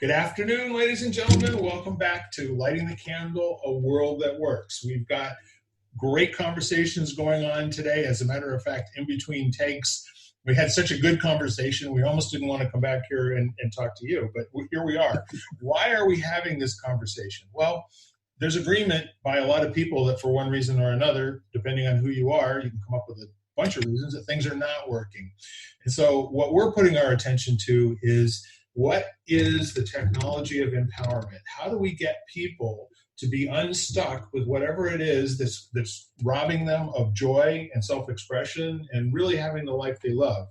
Good afternoon, ladies and gentlemen. Welcome back to Lighting the Candle, A World That Works. We've got great conversations going on today. As a matter of fact, in between takes, we had such a good conversation, we almost didn't want to come back here and talk to you, but here we are. Why are we having this conversation? Well, there's agreement by a lot of people that for one reason or another, depending on who you are, you can come up with a bunch of reasons that things are not working. And so what we're putting our attention to is, what is the technology of empowerment? How do we get people to be unstuck with whatever it is that's robbing them of joy and self-expression and really having the life they love?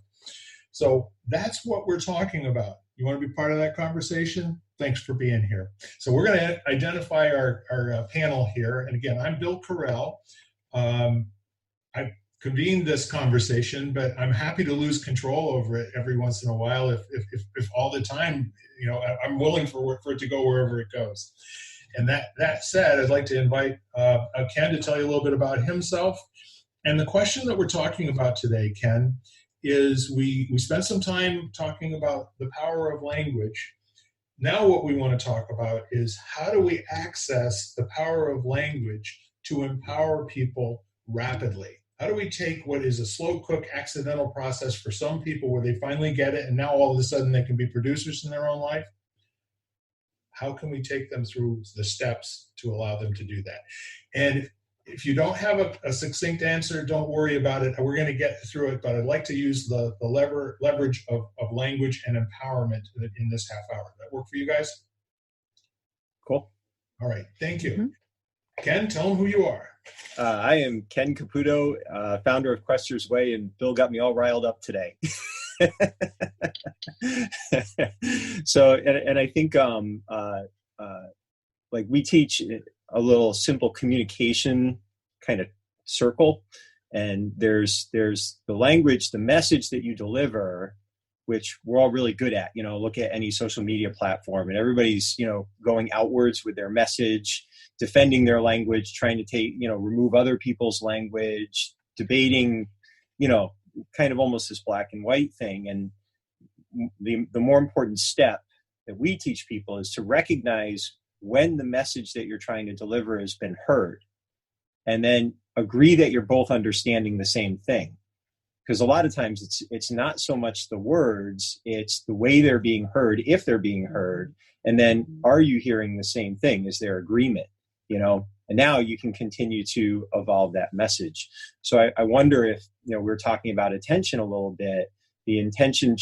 So that's what we're talking about. You want to be part of that conversation? Thanks for being here. So we're going to identify our panel here. And again, I'm Bill Carell. I convened this conversation, but I'm happy to lose control over it every once in a while if all the time, I'm willing for it to go wherever it goes. And that said, I'd like to invite Ken to tell you a little bit about himself. And the question that we're talking about today, Ken, is we spent some time talking about the power of language. Now what we want to talk about is, how do we access the power of language to empower people rapidly? How do we take what is a slow cook accidental process for some people where they finally get it and now all of a sudden they can be producers in their own life? How can we take them through the steps to allow them to do that? And if you don't have a succinct answer, don't worry about it. We're going to get through it, but I'd like to use the leverage of language and empowerment in this half hour. Does that work for you guys? Cool. All right. Thank you. Mm-hmm. Ken, tell them who you are. I am Ken Caputo, founder of Quester's Way, and Bill got me all riled up today. So, and I think like we teach a little simple communication kind of circle, and there's the language, the message that you deliver, which we're all really good at. Look at any social media platform, and everybody's going outwards with their message, defending their language, trying to take remove other people's language, debating kind of almost this black and white thing. And the more important step that we teach people is to recognize when the message that you're trying to deliver has been heard, and then agree that you're both understanding the same thing. Because a lot of times it's not so much the words, it's the way they're being heard, if they're being heard, and then are you hearing the same thing? Is there agreement? And now you can continue to evolve that message. So I wonder if we're talking about attention a little bit. The attention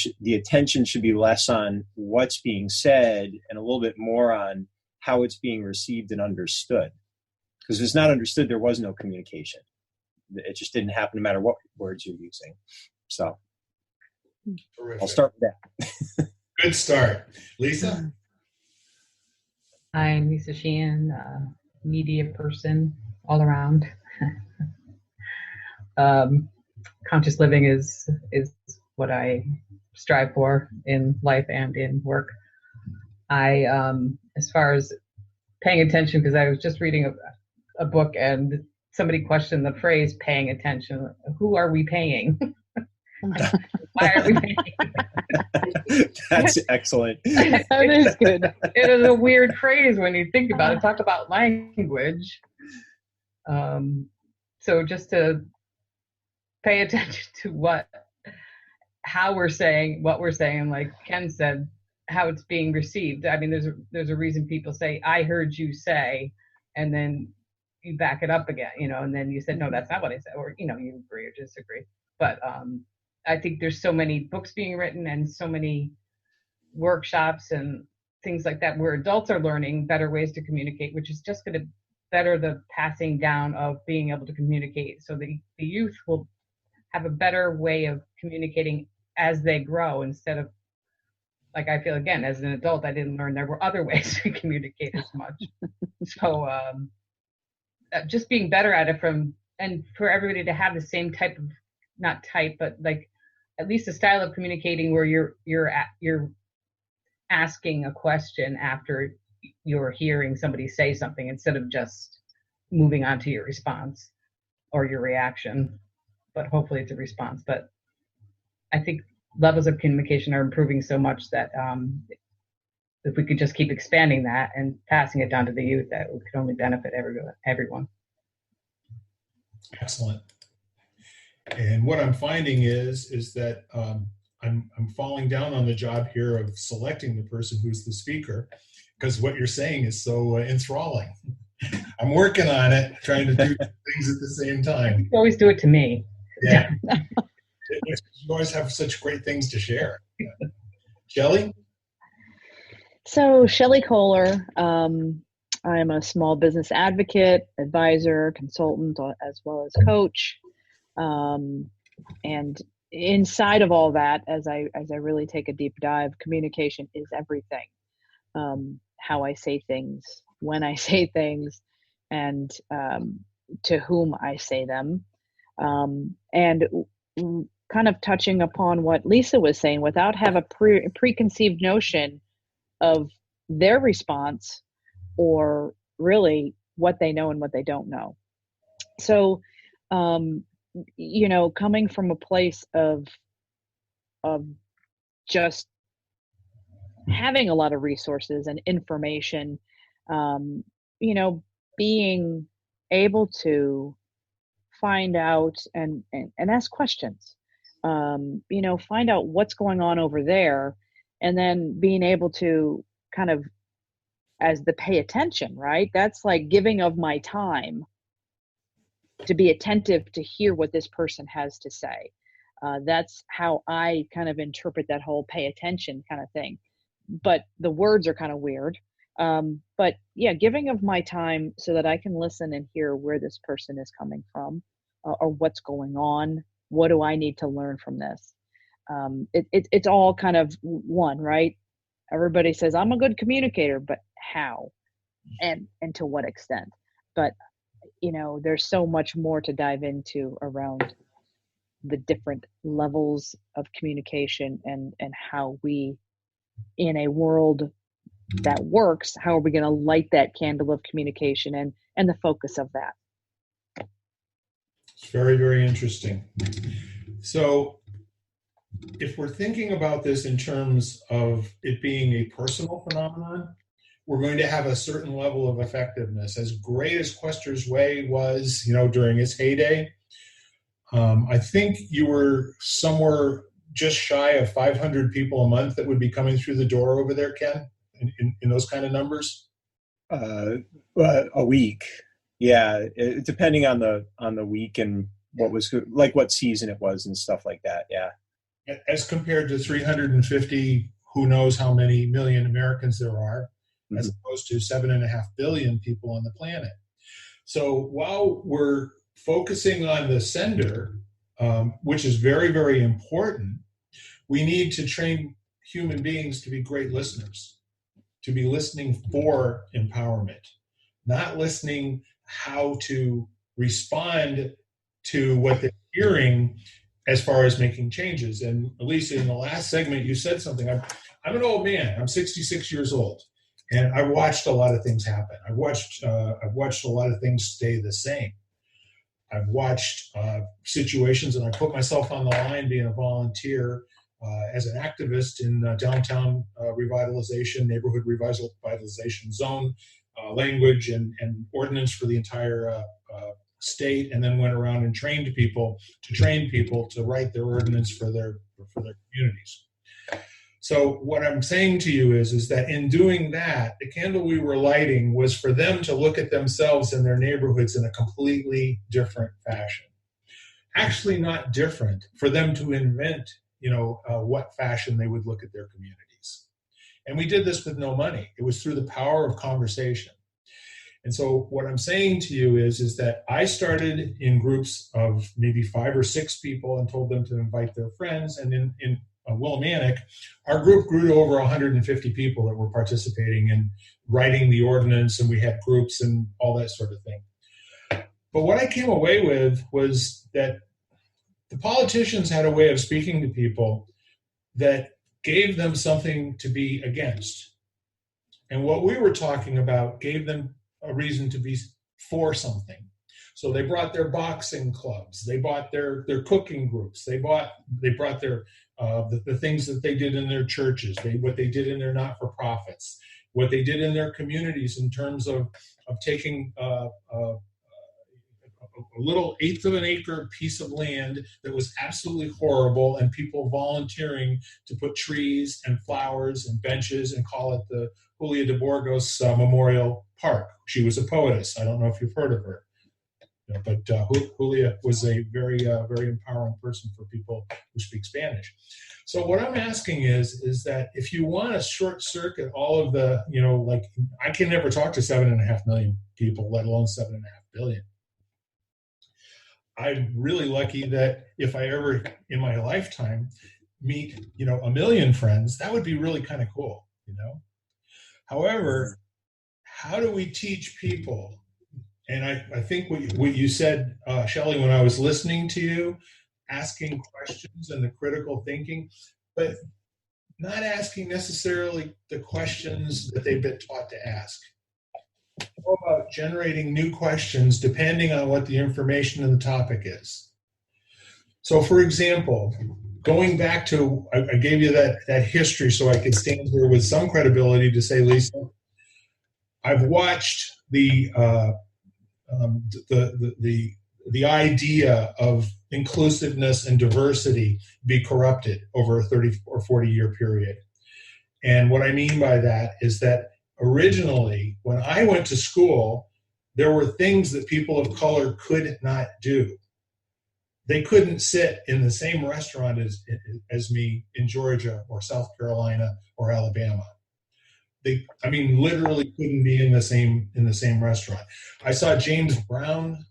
should be less on what's being said and a little bit more on how it's being received and understood. Because if it's not understood, there was no communication. It just didn't happen no matter what words you're using. So terrific. I'll start with that. Good start. Lisa? I'm Lisa Sheehan, media person all around. Conscious living is what I strive for in life and in work. I, as far as paying attention, because I was just reading a book and somebody questioned the phrase paying attention. Who are we paying? Why are we paying? That's excellent. That is good. It is a weird phrase when you think about it. Talk about language. So just to pay attention to how we're saying what we're saying, like Ken said, how it's being received. I mean, there's a reason people say, I heard you say, and then you back it up again, and then you said, no, that's not what I said, or, you agree or disagree. But I think there's so many books being written and so many workshops and things like that where adults are learning better ways to communicate, which is just going to better the passing down of being able to communicate. So the youth will have a better way of communicating as they grow, instead of, like, I feel, again, as an adult, I didn't learn there were other ways to communicate as much. So just being better at it, and for everybody to have the same type of, not type, but like at least a style of communicating where you're asking a question after you're hearing somebody say something, instead of just moving on to your response or your reaction. But hopefully it's a response. But I think levels of communication are improving so much that if we could just keep expanding that and passing it down to the youth, that could only benefit everyone. Excellent. And what I'm finding is that I'm falling down on the job here of selecting the person who's the speaker, because what you're saying is so enthralling. I'm working on it, trying to do things at the same time. You always do it to me. Yeah. You always have such great things to share. Shelley? So Shelley Kohler, I'm a small business advocate, advisor, consultant, as well as coach. And inside of all that, as I really take a deep dive, communication is everything. How I say things, when I say things, and to whom I say them. And kind of touching upon what Lisa was saying, without have a preconceived notion of their response or really what they know and what they don't know. So, coming from a place of just having a lot of resources and information, being able to find out and ask questions, find out what's going on over there, and then being able to kind of, as the pay attention, right? That's like giving of my time to be attentive to hear what this person has to say. That's how I kind of interpret that whole pay attention kind of thing. But the words are kind of weird. But yeah, giving of my time so that I can listen and hear where this person is coming from, or what's going on. What do I need to learn from this? It's all kind of one, right? Everybody says I'm a good communicator, but how and to what extent? But there's so much more to dive into around the different levels of communication and how we, in a world that works, how are we going to light that candle of communication and the focus of that? It's very, very interesting. So if we're thinking about this in terms of it being a personal phenomenon, we're going to have a certain level of effectiveness. As great as Quester's Way was, during its heyday, I think you were somewhere just shy of 500 people a month that would be coming through the door over there, Ken, in those kind of numbers? A week. Yeah, depending on the week and what season it was and stuff like that. Yeah. As compared to 350, who knows how many million Americans there are, mm-hmm. as opposed to 7.5 billion people on the planet. So while we're focusing on the sender, which is very, very important, we need to train human beings to be great listeners, to be listening for empowerment, not listening how to respond to what they're hearing as far as making changes. And Elisa, in the last segment, you said something. I'm an old man. I'm 66 years old, and I watched a lot of things happen. I've watched a lot of things stay the same. I've watched situations, and I put myself on the line being a volunteer as an activist in downtown revitalization, neighborhood revitalization zone, language and ordinance for the entire state, and then went around and trained people to write their ordinance for their communities. So what I'm saying to you is that in doing that, the candle we were lighting was for them to look at themselves and their neighborhoods in a completely different fashion. Actually not different, for them to invent, what fashion they would look at their communities. And we did this with no money. It was through the power of conversation. And so what I'm saying to you is that I started in groups of maybe 5 or 6 people and told them to invite their friends. And in Willimantic, our group grew to over 150 people that were participating in writing the ordinance, and we had groups and all that sort of thing. But what I came away with was that the politicians had a way of speaking to people that gave them something to be against. And what we were talking about gave them a reason to be for something. So they brought their boxing clubs, they brought their cooking groups, they brought their the things that they did in their churches, what they did in their not-for-profits, what they did in their communities in terms of taking a little eighth of an acre piece of land that was absolutely horrible, and people volunteering to put trees and flowers and benches and call it the Julia de Burgos Memorial Park. She was a poetess. I don't know if you've heard of her. But Julia was a very, very empowering person for people who speak Spanish. So what I'm asking is that if you want to short circuit all of the, like I can never talk to 7.5 million people, let alone 7.5 billion. I'm really lucky that if I ever in my lifetime meet, 1 million friends, that would be really kind of cool, However, how do we teach people? And I think what you said, Shelley, when I was listening to you, asking questions and the critical thinking, but not asking necessarily the questions that they've been taught to ask. How about generating new questions depending on what the information and the topic is? So, for example, going back to, I gave you that history so I could stand here with some credibility to say, Lisa, I've watched the idea of inclusiveness and diversity be corrupted over a 30 or 40 year period. And what I mean by that is that originally, when I went to school, there were things that people of color could not do. They couldn't sit in the same restaurant as me in Georgia or South Carolina or Alabama. They literally couldn't be in the same restaurant. I saw James Brown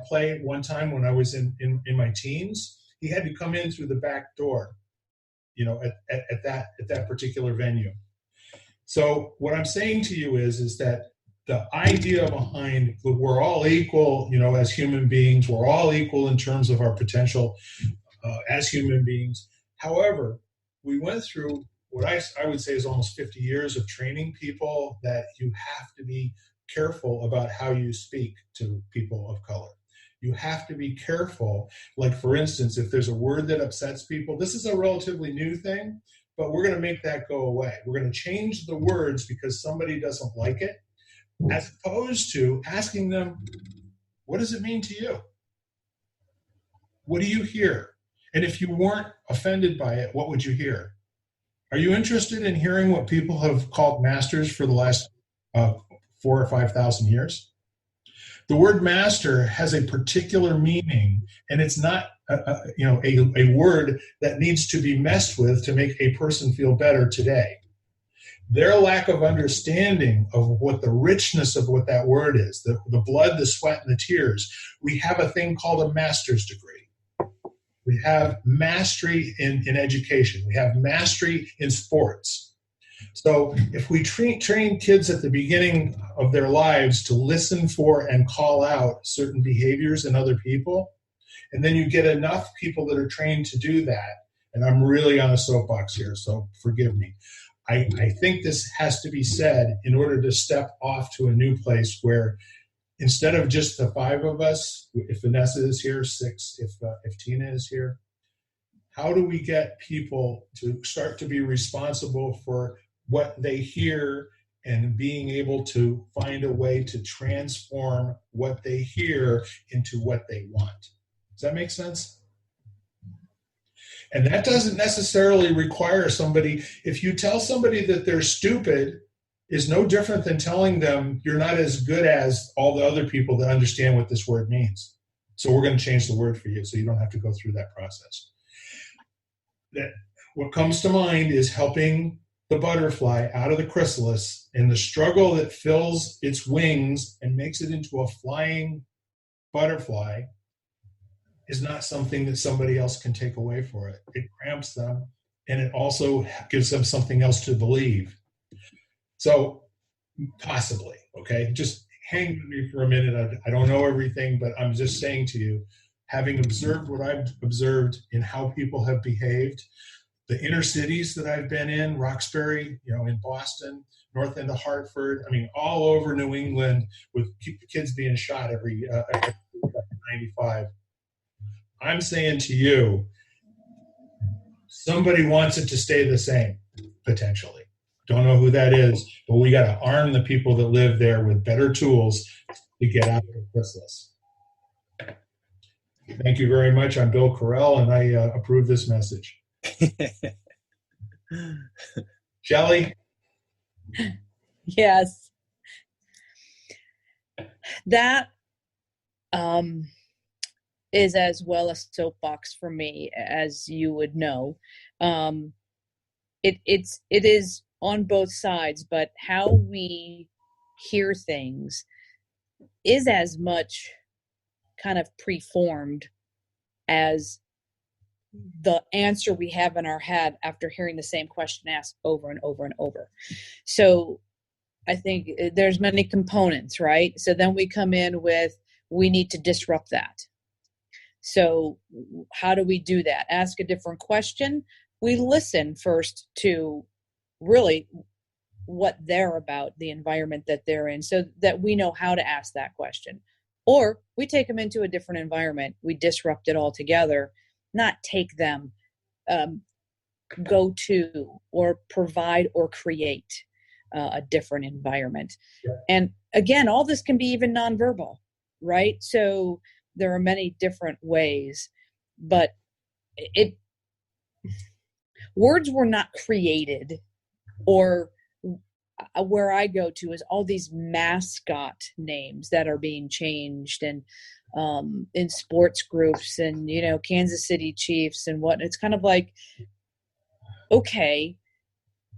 play one time when I was in my teens. He had to come in through the back door, at that particular venue. So what I'm saying to you is that the idea behind we're all equal, as human beings, we're all equal in terms of our potential as human beings. However, we went through what I would say is almost 50 years of training people that you have to be careful about how you speak to people of color. You have to be careful. Like, for instance, if there's a word that upsets people, this is a relatively new thing, but we're going to make that go away. We're going to change the words because somebody doesn't like it, as opposed to asking them, what does it mean to you? What do you hear? And if you weren't offended by it, what would you hear? Are you interested in hearing what people have called masters for the last 4,000 or 5,000 years? The word master has a particular meaning, and it's not a word that needs to be messed with to make a person feel better today. Their lack of understanding of what the richness of what that word is, the blood, the sweat, and the tears, we have a thing called a master's degree. We have mastery in education. We have mastery in sports. So if we train kids at the beginning of their lives to listen for and call out certain behaviors in other people, and then you get enough people that are trained to do that, and I'm really on a soapbox here, so forgive me. I think this has to be said in order to step off to a new place where instead of just the 5 of us, if Vanessa is here, 6, if Tina is here, how do we get people to start to be responsible for what they hear and being able to find a way to transform what they hear into what they want? Does that make sense? And that doesn't necessarily require somebody, if you tell somebody that they're stupid, is no different than telling them you're not as good as all the other people that understand what this word means. So we're going to change the word for you so you don't have to go through that process. That what comes to mind is helping the butterfly out of the chrysalis, and the struggle that fills its wings and makes it into a flying butterfly is not something that somebody else can take away for it. It cramps them, and it also gives them something else to believe. So possibly, okay, just hang with me for a minute. I don't know everything, but I'm just saying to you, having observed what I've observed in how people have behaved, the inner cities that I've been in, Roxbury, in Boston, north end of Hartford, all over New England, with kids being shot every 95. I'm saying to you, Somebody wants it to stay the same, potentially. Don't know who that is, but we got to arm the people that live there with better tools to get out of the chrysalis. Thank you very much. I'm Bill Carell, and I approve this message. Shelley? Yes. That is as well a soapbox for me, as you would know. It is on both sides, but how we hear things is as much kind of preformed as the answer we have in our head after hearing the same question asked over and over and over. So I think there's many components, right? So then we come in with, we need to disrupt that. So how do we do that? Ask a different question. We listen first to really what they're about, the environment that they're in, so that we know how to ask that question. Or we take them into a different environment. We disrupt it altogether, not take them, go to or provide or create a different environment. Yeah. And again, all this can be even nonverbal, right? So there are many different ways, but words were not created, or where I go to is all these mascot names that are being changed, and in sports groups, and Kansas City Chiefs and what. It's kind of like, okay,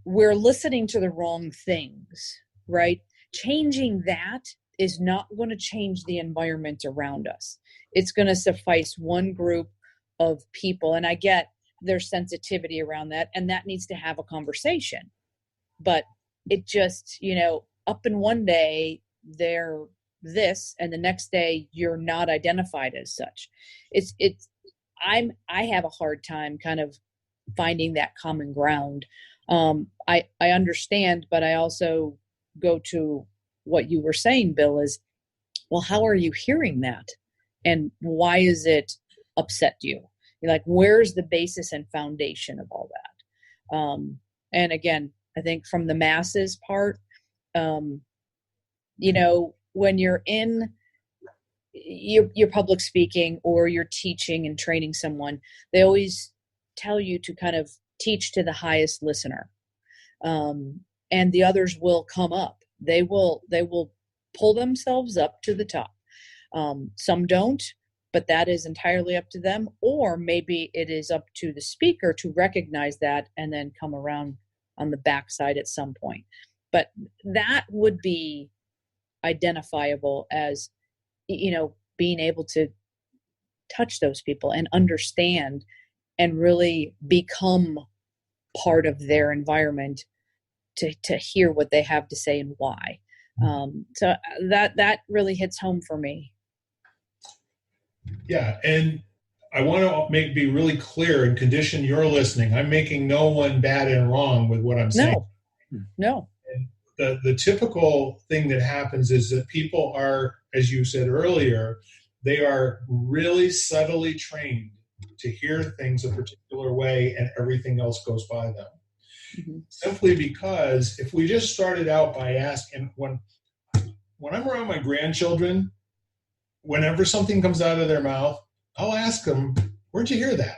we're listening to the wrong things, right? Changing that is not going to change the environment around us. It's going to suffice one group of people, and I get their sensitivity around that, and that needs to have a conversation. But it just, up in one day they're this, and the next day you're not identified as such. I have a hard time kind of finding that common ground. I understand, but I also go to what you were saying, Bill, is, well, how are you hearing that? And why is it upset you? You're like, where's the basis and foundation of all that? And again, I think from the masses part, when you're in your public speaking or you're teaching and training someone, they always tell you to kind of teach to the highest listener. And the others will come up. They will pull themselves up to the top. Some don't, but that is entirely up to them. Or maybe it is up to the speaker to recognize that and then come around on the backside at some point. But that would be identifiable as, being able to touch those people and understand and really become part of their environment to hear what they have to say and why. So that really hits home for me. Yeah, and I want to be really clear and condition your listening. I'm making no one bad and wrong with what I'm saying. No. And the typical thing that happens is that people are, as you said earlier, they are really subtly trained to hear things a particular way, and everything else goes by them. Mm-hmm. Simply because if we just started out by asking, when I'm around my grandchildren, whenever something comes out of their mouth, I'll ask them, where'd you hear that?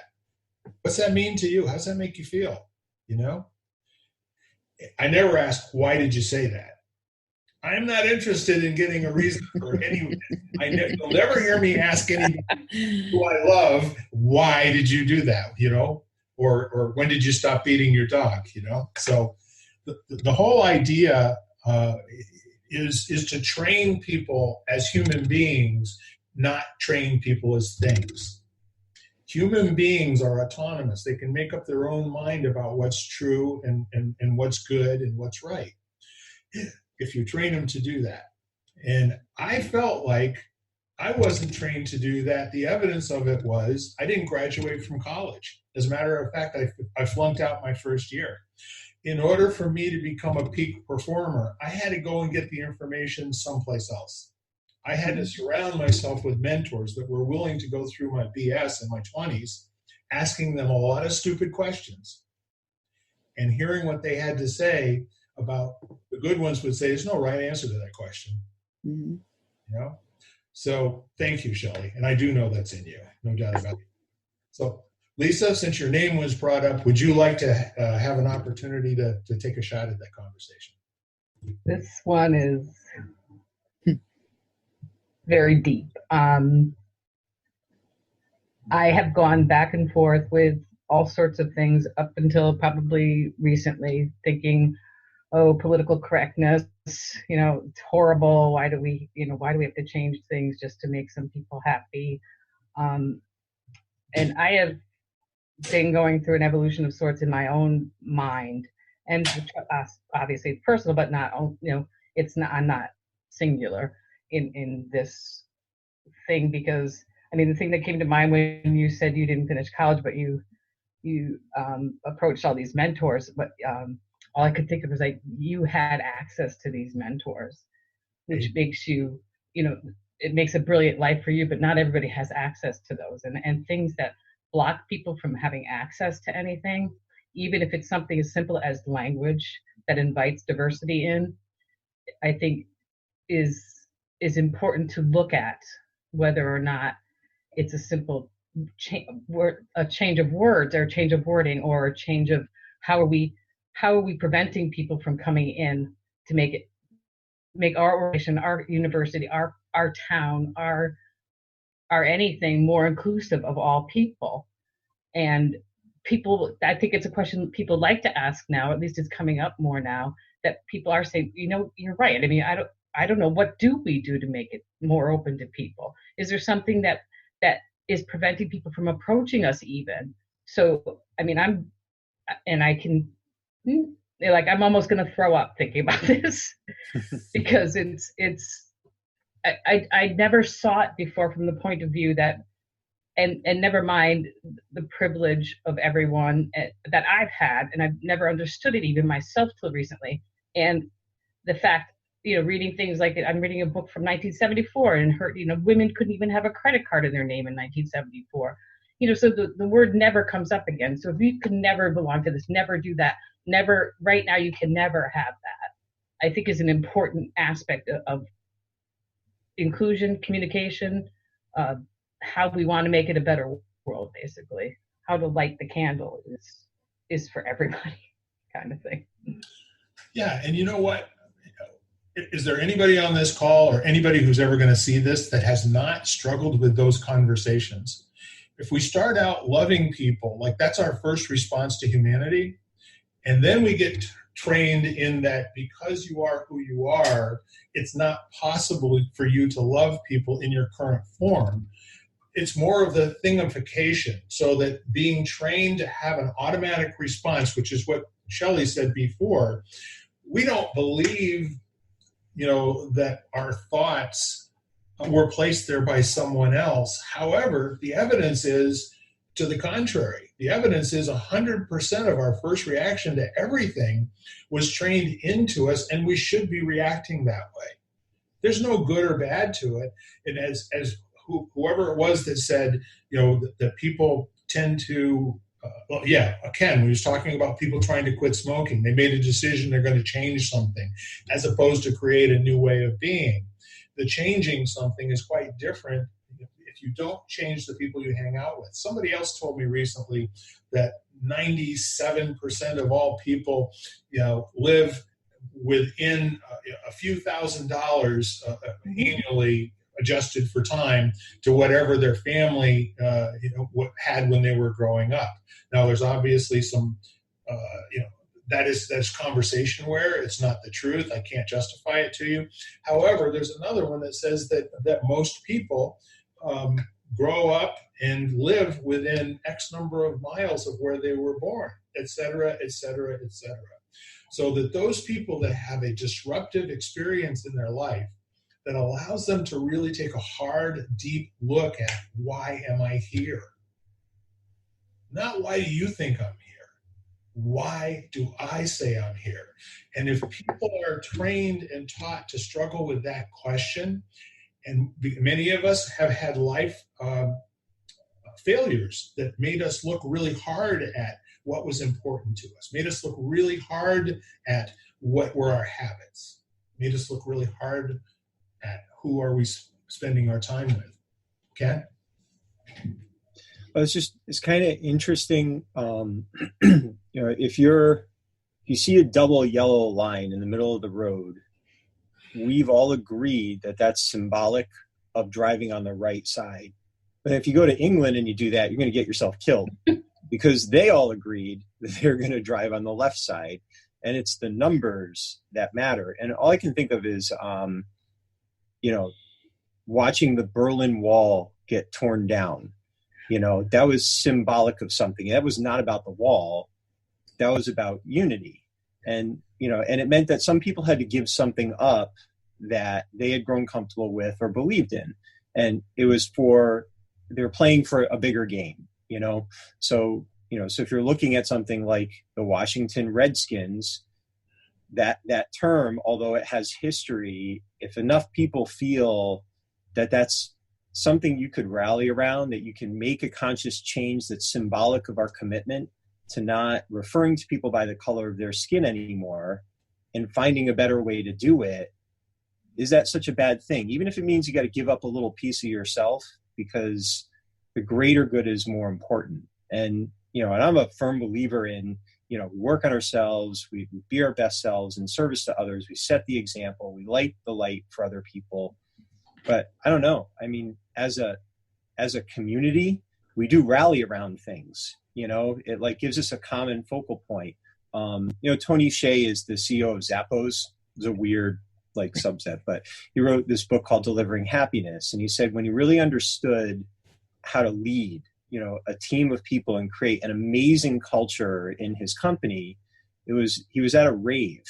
What's that mean to you? How does that make you feel? I never ask, why did you say that? I'm not interested in getting a reason for any. You'll never hear me ask anybody who I love, why did you do that? Or when did you stop beating your dog? So the whole idea is to train people as human beings, not train people as things. Human beings are autonomous. They can make up their own mind about what's true and what's good and what's right, if you train them to do that. And I felt like I wasn't trained to do that. The evidence of it was I didn't graduate from college. As a matter of fact, I flunked out my first year. In order for me to become a peak performer, I had to go and get the information someplace else. I had to surround myself with mentors that were willing to go through my BS in my 20s asking them a lot of stupid questions and hearing what they had to say about the good ones would say there's no right answer to that question. Mm-hmm. You know? So thank you, Shelley. And I do know that's in you, no doubt about it. So Lisa, since your name was brought up, would you like to have an opportunity to take a shot at that conversation? This one is very deep. I have gone back and forth with all sorts of things up until probably recently, thinking, oh, political correctness, it's horrible. Why do we have to change things just to make some people happy? And I have been going through an evolution of sorts in my own mind, and obviously it's personal, but not, it's not. I'm not singular in this thing, because the thing that came to mind when you said you didn't finish college, but you approached all these mentors, but all I could think of was like you had access to these mentors, which makes you, it makes a brilliant life for you, but not everybody has access to those, and things that block people from having access to anything, even if it's something as simple as language that invites diversity in, I think is important to look at, whether or not it's a simple change of words or a change of wording or a change of how are we preventing people from coming in to make our organization, our university, our town, our anything more inclusive of all people. And people, I think it's a question people like to ask now, at least it's coming up more now, that people are saying, you're right. I don't know, what do we do to make it more open to people? Is there something that is preventing people from approaching us even? So, I'm almost going to throw up thinking about this because I never saw it before from the point of view that, and never mind the privilege of everyone that I've had, and I've never understood it even myself till recently. And the fact, reading things like I'm reading a book from 1974 and heard, women couldn't even have a credit card in their name in 1974. So the word never comes up again. So if you can never belong to this, never do that, never, right now you can never have that, I think is an important aspect of inclusion, communication, how we want to make it a better world, basically. How to light the candle is for everybody kind of thing. Yeah, and you know what? Is there anybody on this call or anybody who's ever going to see this that has not struggled with those conversations? If we start out loving people, like that's our first response to humanity, and then we get trained in that because you are who you are, it's not possible for you to love people in your current form. It's more of the thingification, so that being trained to have an automatic response, which is what Shelley said before, we don't believe, that our thoughts were placed there by someone else. However, the evidence is to the contrary. The evidence is 100% of our first reaction to everything was trained into us, and we should be reacting that way. There's no good or bad to it. And as whoever it was that said, that people tend to, Ken, we was talking about people trying to quit smoking. They made a decision they're going to change something as opposed to create a new way of being. The changing something is quite different if you don't change the people you hang out with. Somebody else told me recently that 97% of all people, live within a few $1,000s annually, adjusted for time, to whatever their family had when they were growing up. Now, there's obviously some, that's conversationware. It's not the truth. I can't justify it to you. However, there's another one that says that most people grow up and live within X number of miles of where they were born, et cetera, et cetera, et cetera. So that those people that have a disruptive experience in their life that allows them to really take a hard, deep look at, why am I here? Not why do you think I'm here? Why do I say I'm here? And if people are trained and taught to struggle with that question, and many of us have had life failures that made us look really hard at what was important to us, made us look really hard at what were our habits, made us look really hard at who are we spending our time with. Ken? Well, it's kind of interesting. If you see a double yellow line in the middle of the road, we've all agreed that that's symbolic of driving on the right side. But if you go to England and you do that, you're going to get yourself killed because they all agreed that they're going to drive on the left side. And it's the numbers that matter. And all I can think of is, watching the Berlin Wall get torn down. That was symbolic of something. That was not about the wall. That was about unity. And it meant that some people had to give something up that they had grown comfortable with or believed in. And it was they were playing for a bigger game, So if you're looking at something like the Washington Redskins, that term, although it has history, if enough people feel that that's something you could rally around, that you can make a conscious change that's symbolic of our commitment to not referring to people by the color of their skin anymore and finding a better way to do it, is that such a bad thing? Even if it means you got to give up a little piece of yourself, because the greater good is more important. And, and I'm a firm believer in, we work on ourselves, we be our best selves in service to others, we set the example, we light the light for other people. But I don't know. I mean, as a community, we do rally around things. It gives us a common focal point. Tony Hsieh is the CEO of Zappos. It's a weird subset, but he wrote this book called Delivering Happiness. And he said when he really understood how to lead, a team of people and create an amazing culture in his company, he was at a rave,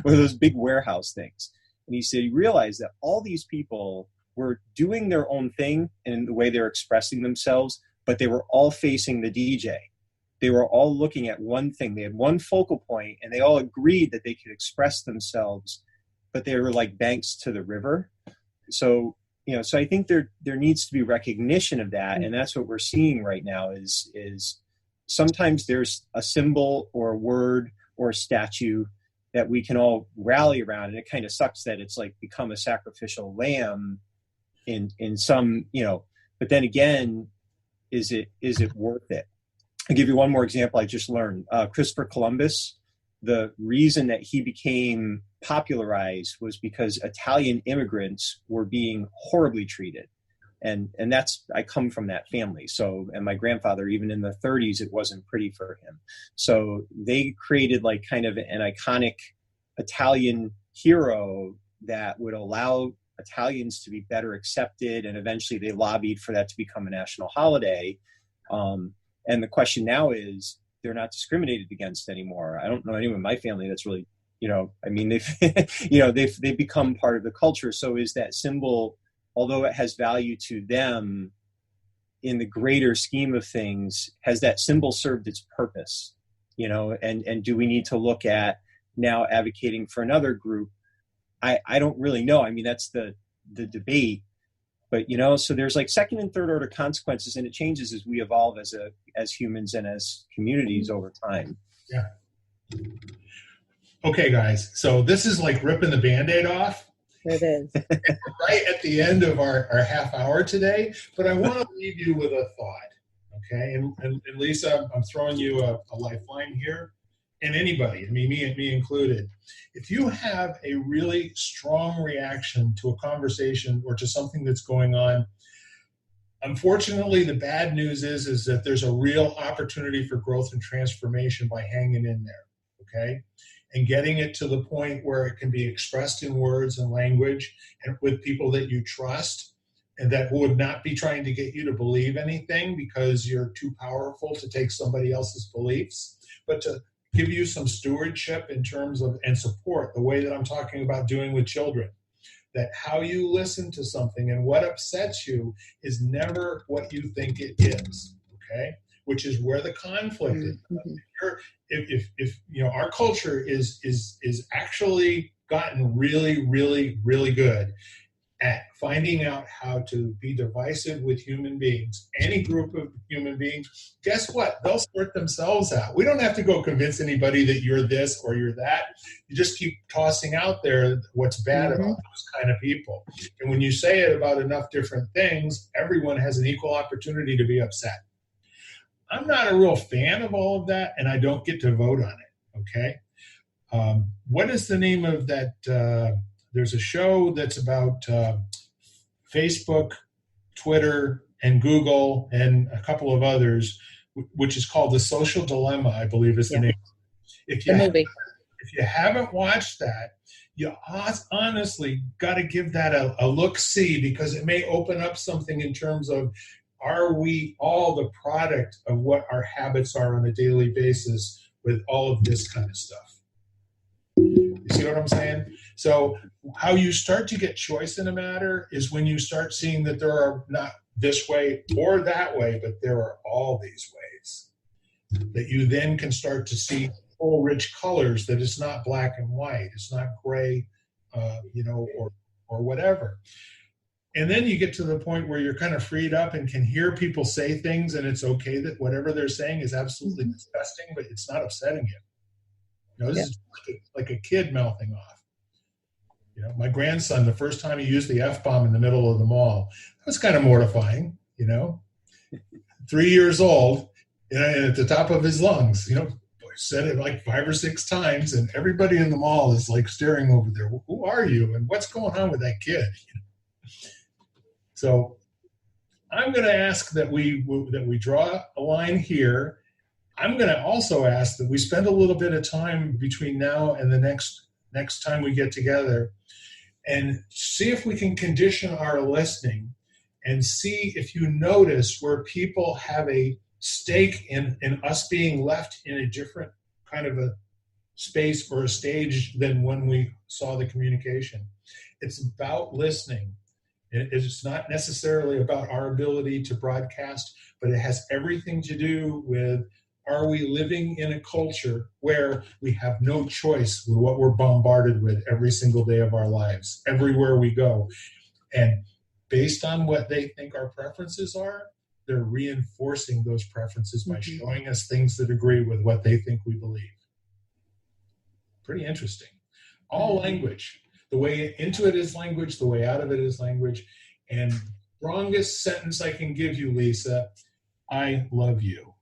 one of those big warehouse things. And he said he realized that all these people were doing their own thing in the way they're expressing themselves, but they were all facing the DJ. They were all looking at one thing. They had one focal point, and they all agreed that they could express themselves, but they were like banks to the river. So, so I think there needs to be recognition of that. And that's what we're seeing right now is sometimes there's a symbol or a word or a statue that we can all rally around. And it kind of sucks that it's become a sacrificial lamb in some, but then again, is it worth it? I'll give you one more example I just learned. Christopher Columbus, the reason that he became popularized was because Italian immigrants were being horribly treated. And I come from that family. So, and my grandfather, even in the 30s, it wasn't pretty for him. So they created kind of an iconic Italian hero that would allow Italians to be better accepted. And eventually they lobbied for that to become a national holiday. And the question now is, they're not discriminated against anymore. I don't know anyone in my family that's really, they've become part of the culture. So is that symbol, although it has value to them, in the greater scheme of things, has that symbol served its purpose? And do we need to look at now advocating for another group? I don't really know. I mean, that's the debate. But, so there's second and third order consequences, and it changes as we evolve as humans and as communities over time. Yeah. Okay, guys. So this is ripping the Band-Aid off. It is. Right at the end of our half hour today. But I want to leave you with a thought. Okay. And Lisa, I'm throwing you a lifeline here. And anybody, me included, if you have a really strong reaction to a conversation or to something that's going on, unfortunately, the bad news is that there's a real opportunity for growth and transformation by hanging in there, okay? And getting it to the point where it can be expressed in words and language and with people that you trust and that would not be trying to get you to believe anything because you're too powerful to take somebody else's beliefs, but to give you some stewardship in terms of and support the way that I'm talking about doing with children. That how you listen to something and what upsets you is never what you think it is, okay? Which is where the conflict is. If our culture is actually gotten really, really, really good at finding out how to be divisive with human beings, any group of human beings, guess what? They'll sort themselves out. We don't have to go convince anybody that you're this or you're that. You just keep tossing out there what's bad about those kind of people. And when you say it about enough different things, everyone has an equal opportunity to be upset. I'm not a real fan of all of that, and I don't get to vote on it, okay? What is the name of that? There's a show that's about Facebook, Twitter, and Google, and a couple of others, which is called The Social Dilemma, I believe is the name. If you haven't watched that, you honestly got to give that a look-see, because it may open up something in terms of, are we all the product of what our habits are on a daily basis with all of this kind of stuff? You see what I'm saying? So how you start to get choice in a matter is when you start seeing that there are not this way or that way, but there are all these ways. That you then can start to see full rich colors, that it's not black and white, it's not gray, or whatever. And then you get to the point where you're kind of freed up and can hear people say things, and it's okay that whatever they're saying is absolutely disgusting, but it's not upsetting you. This is like a kid mouthing off. My grandson, the first time he used the F-bomb in the middle of the mall, that was kind of mortifying, 3 years old, and at the top of his lungs, said it like 5 or 6 times, and everybody in the mall is like staring over there. Who are you? And what's going on with that kid? So I'm going to ask that we draw a line here. I'm going to also ask that we spend a little bit of time between now and the next time we get together and see if we can condition our listening and see if you notice where people have a stake in us being left in a different kind of a space or a stage than when we saw the communication. It's about listening. It's not necessarily about our ability to broadcast, but it has everything to do with, are we living in a culture where we have no choice with what we're bombarded with every single day of our lives, everywhere we go? And based on what they think our preferences are, they're reinforcing those preferences by showing us things that agree with what they think we believe. Pretty interesting. All language. The way into it is language, the way out of it is language. And strongest sentence I can give you, Lisa, I love you.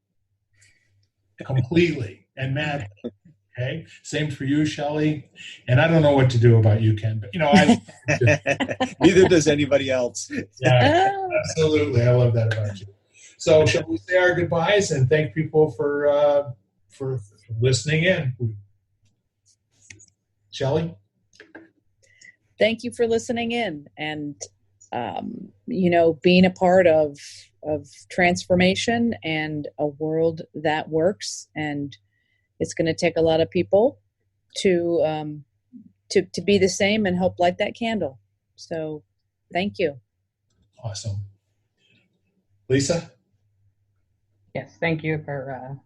Completely and madly. Okay? Same for you, Shelley. And I don't know what to do about you, Ken, but neither does anybody else. Yeah, absolutely. I love that about you. So shall we say our goodbyes and thank people for listening in? Shelley? Thank you for listening in and, being a part of transformation and a world that works. And it's going to take a lot of people to be the same and help light that candle. So thank you. Awesome. Lisa? Yes, thank you for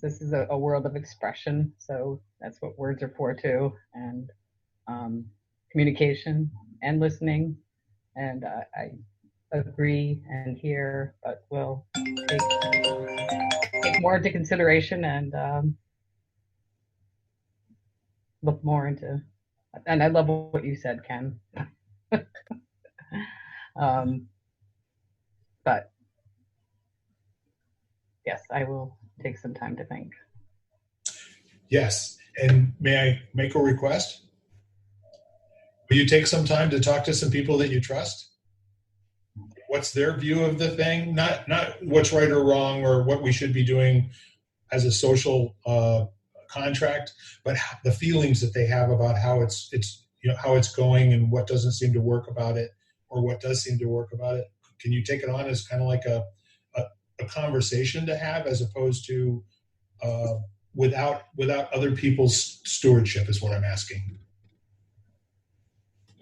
this is a world of expression, so that's what words are for too, and communication and listening, and I agree and hear, but we'll take more into consideration and look more into, and I love what you said, Ken. But yes, I will take some time to think. Yes. And may I make a request? Will you take some time to talk to some people that you trust? What's their view of the thing? Not what's right or wrong or what we should be doing as a social contract, but the feelings that they have about how how it's going and what doesn't seem to work about it or what does seem to work about it. Can you take it on as kind of like a conversation to have, as opposed to without other people's stewardship, is what I'm asking.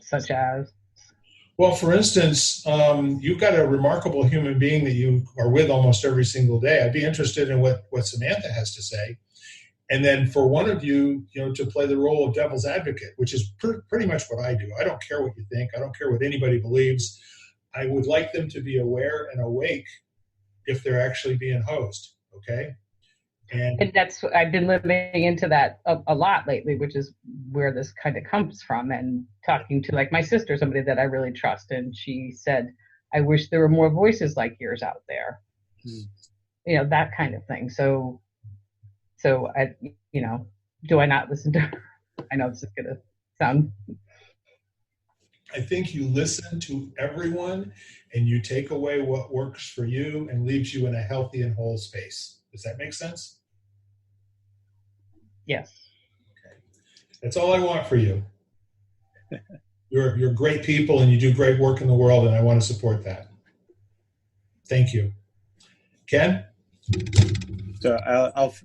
Such as? Well, for instance, you've got a remarkable human being that you are with almost every single day. I'd be interested in what Samantha has to say. And then for one of you, to play the role of devil's advocate, which is pretty much what I do. I don't care what you think. I don't care what anybody believes. I would like them to be aware and awake if they're actually being hosed. Okay. And that's, I've been living into that a lot lately, which is where this kind of comes from. And talking to like my sister, somebody that I really trust, and she said, I wish there were more voices like yours out there. That kind of thing. So I, do I not listen to her? I know this is going to sound. I think you listen to everyone and you take away what works for you and leaves you in a healthy and whole space. Does that make sense? Yes. Okay. That's all I want for you. You're great people and you do great work in the world, and I want to support that. Thank you. Ken? So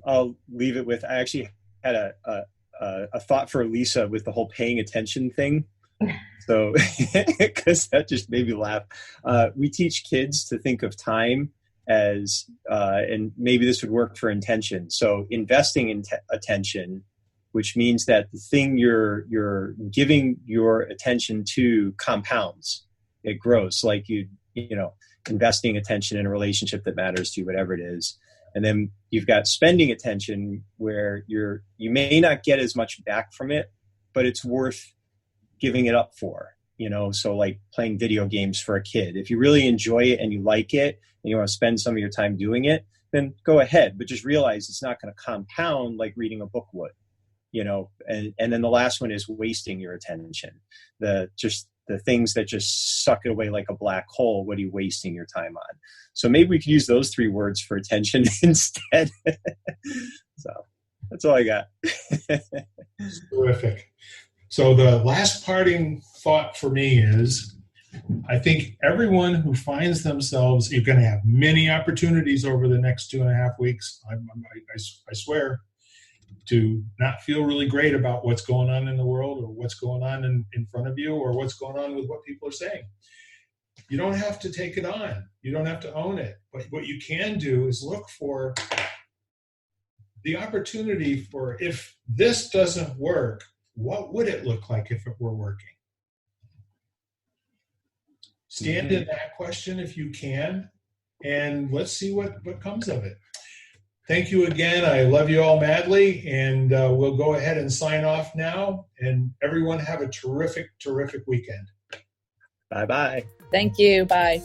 I'll leave it with, I actually had a thought for Lisa with the whole paying attention thing. So, because that just made me laugh. We teach kids to think of time as, and maybe this would work for intention. So investing in attention, which means that the thing you're giving your attention to compounds. It grows, like investing attention in a relationship that matters to you, whatever it is. And then you've got spending attention, where you may not get as much back from it, but it's worth giving it up for, so like playing video games for a kid. If you really enjoy it and you like it and you want to spend some of your time doing it, then go ahead, but just realize it's not going to compound like reading a book would, and then the last one is wasting your attention. The things that just suck it away like a black hole. What are you wasting your time on? So maybe we could use those 3 words for attention instead. So that's all I got. Terrific. So the last parting thought for me is, I think everyone who finds themselves, you're going to have many opportunities over the next 2.5 weeks, I swear, to not feel really great about what's going on in the world or what's going on in front of you or what's going on with what people are saying. You don't have to take it on. You don't have to own it. But what you can do is look for the opportunity for, if this doesn't work, what would it look like if it were working? Stand in that question if you can, and let's see what comes of it. Thank you again. I love you all madly, and we'll go ahead and sign off now. And everyone have a terrific, terrific weekend. Bye-bye. Thank you. Bye.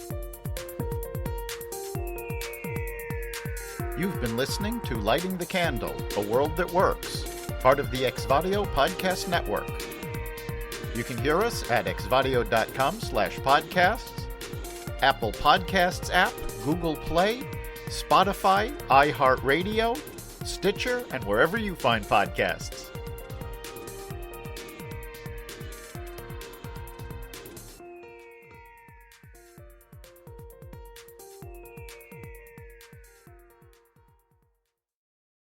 You've been listening to Lighting the Candle, A World That Works, part of the Exvadio Podcast Network. You can hear us at exvadio.com/podcasts, Apple Podcasts app, Google Play, Spotify, iHeartRadio, Stitcher, and wherever you find podcasts.